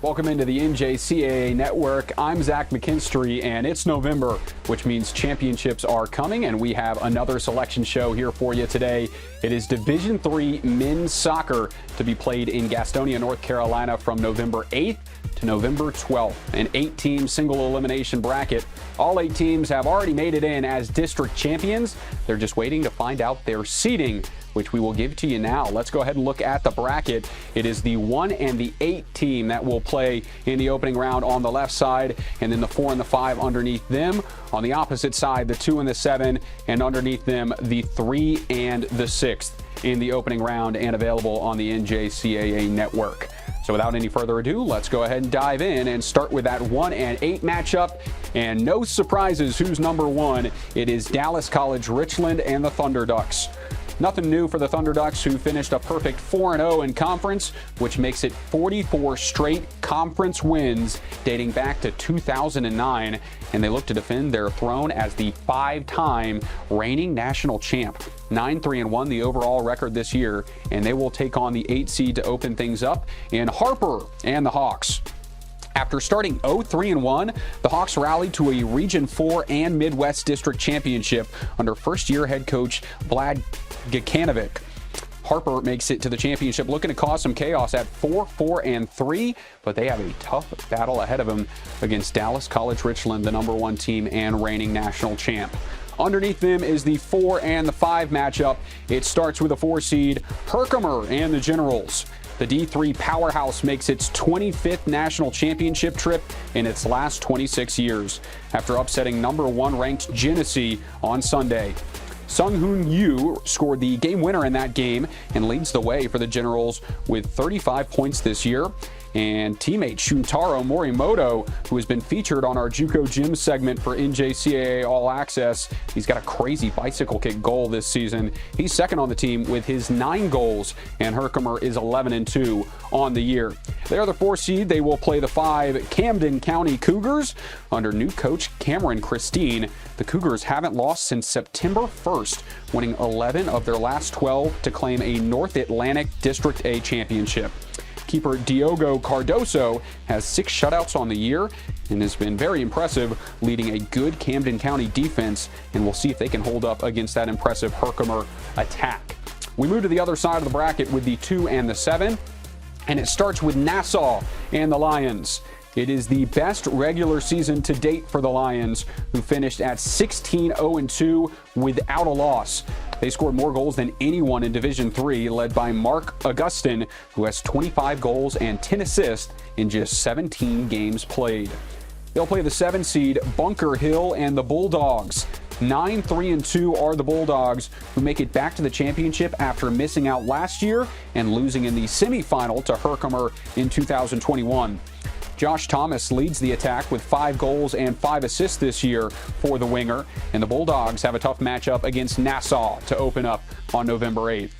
Welcome into the NJCAA Network. I'm Zach McKinstry, and it's November, which means championships are coming, and we have another selection show here for you today. It is Division III men's soccer to be played in Gastonia, North Carolina from November 8th to November 12th. An 8-team single elimination bracket. All 8 teams have already made it in as district champions. They're just waiting to find out their seeding, which we will give to you now. Let's go ahead and look at the bracket. It is the 1 and the 8 team that will play in the opening round on the left side, and then the 4 and the 5 underneath them. On the opposite side, the 2 and the 7, and underneath them, the 3 and the 6th in the opening round, and available on the NJCAA Network. So without any further ado, let's go ahead and dive in and start with that 1 and 8 matchup. And no surprises who's number 1. It is Dallas College Richland and the Thunder Ducks. Nothing new for the Thunder Ducks, who finished a perfect 4-0 in conference, which makes it 44 straight conference wins dating back to 2009, and they look to defend their throne as the 5-time reigning national champ. 9-3-1 the overall record this year, and they will take on the 8 seed to open things up in Harper and the Hawks. After starting 0-3-1, the Hawks rallied to a Region 4 and Midwest District Championship under first-year head coach Vlad Gacanovic. Harper makes it to the championship looking to cause some chaos at 4-4-3, but they have a tough battle ahead of them against Dallas College Richland, the number 1 team and reigning national champ. Underneath them is the 4 and the 5 matchup. It starts with a 4 seed, Herkimer and the Generals. The D3 powerhouse makes its 25th national championship trip in its last 26 years after upsetting number 1 ranked Genesee on Sunday. Sung-Hoon Yu scored the game winner in that game and leads the way for the Generals with 35 points this year. And teammate Shuntaro Morimoto, who has been featured on our JUCO Gym segment for NJCAA All Access, he's got a crazy bicycle kick goal this season. He's second on the team with his 9 goals, and Herkimer is 11-2 on the year. They are the 4 seed. They will play the 5 Camden County Cougars under new coach Cameron Christine. The Cougars haven't lost since September 1st, winning 11 of their last 12 to claim a North Atlantic District A championship. Keeper Diogo Cardoso has 6 shutouts on the year and has been very impressive, leading a good Camden County defense, and we'll see if they can hold up against that impressive Herkimer attack. We move to the other side of the bracket with the 2 and the 7, and it starts with Nassau and the Lions. It is the best regular season to date for the Lions, who finished at 16-0-2 without a loss. They scored more goals than anyone in Division III, led by Mark Augustin, who has 25 goals and 10 assists in just 17 games played. They'll play the 7 seed Bunker Hill and the Bulldogs. 9-3-2 are the Bulldogs, who make it back to the championship after missing out last year and losing in the semifinal to Herkimer in 2021. Josh Thomas leads the attack with 5 goals and 5 assists this year for the winger, and the Bulldogs have a tough matchup against Nassau to open up on November 8th.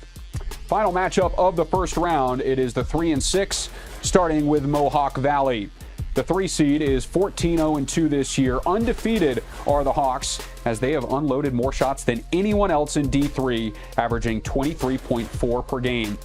Final matchup of the first round, it is the 3 and 6, starting with Mohawk Valley. The 3 seed is 14-0-2 this year. Undefeated are the Hawks, as they have unloaded more shots than anyone else in D3, averaging 23.4 per game.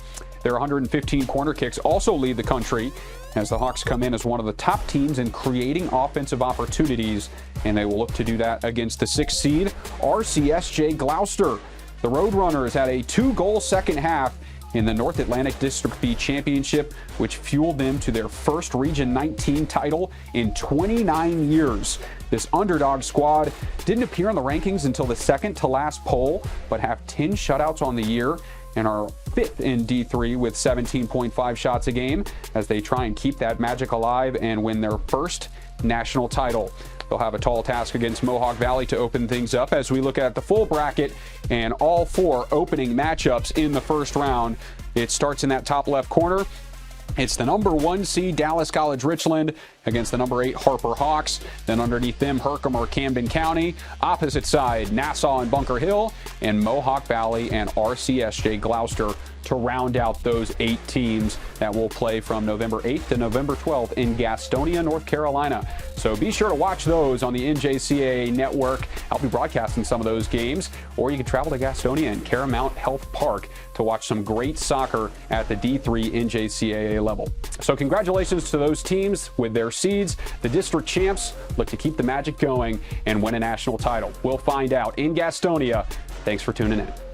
Their 115 corner kicks also lead the country, as the Hawks come in as one of the top teams in creating offensive opportunities, and they will look to do that against the 6th seed, RCSJ Gloucester. The Roadrunners had a 2-goal second half in the North Atlantic District B Championship, which fueled them to their first Region 19 title in 29 years. This underdog squad didn't appear in the rankings until the second to last poll, but have 10 shutouts on the year and are 5th in D3 with 17.5 shots a game, as they try and keep that magic alive and win their first national title. They'll have a tall task against Mohawk Valley to open things up as we look at the full bracket and all 4 opening matchups in the first round. It starts in that top left corner. It's the number 1 seed Dallas College Richland against the number 8 Harper Hawks. Then underneath them, Herkimer, Camden County. Opposite side, Nassau and Bunker Hill, and Mohawk Valley and RCSJ Gloucester to round out those 8 teams that will play from November 8th to November 12th in Gastonia, North Carolina. So be sure to watch those on the NJCAA network. I'll be broadcasting some of those games, or you can travel to Gastonia and Caramount Health Park to watch some great soccer at the D3 NJCAA level. So congratulations to those teams with their seeds. The district champs look to keep the magic going and win a national title. We'll find out in Gastonia. Thanks for tuning in.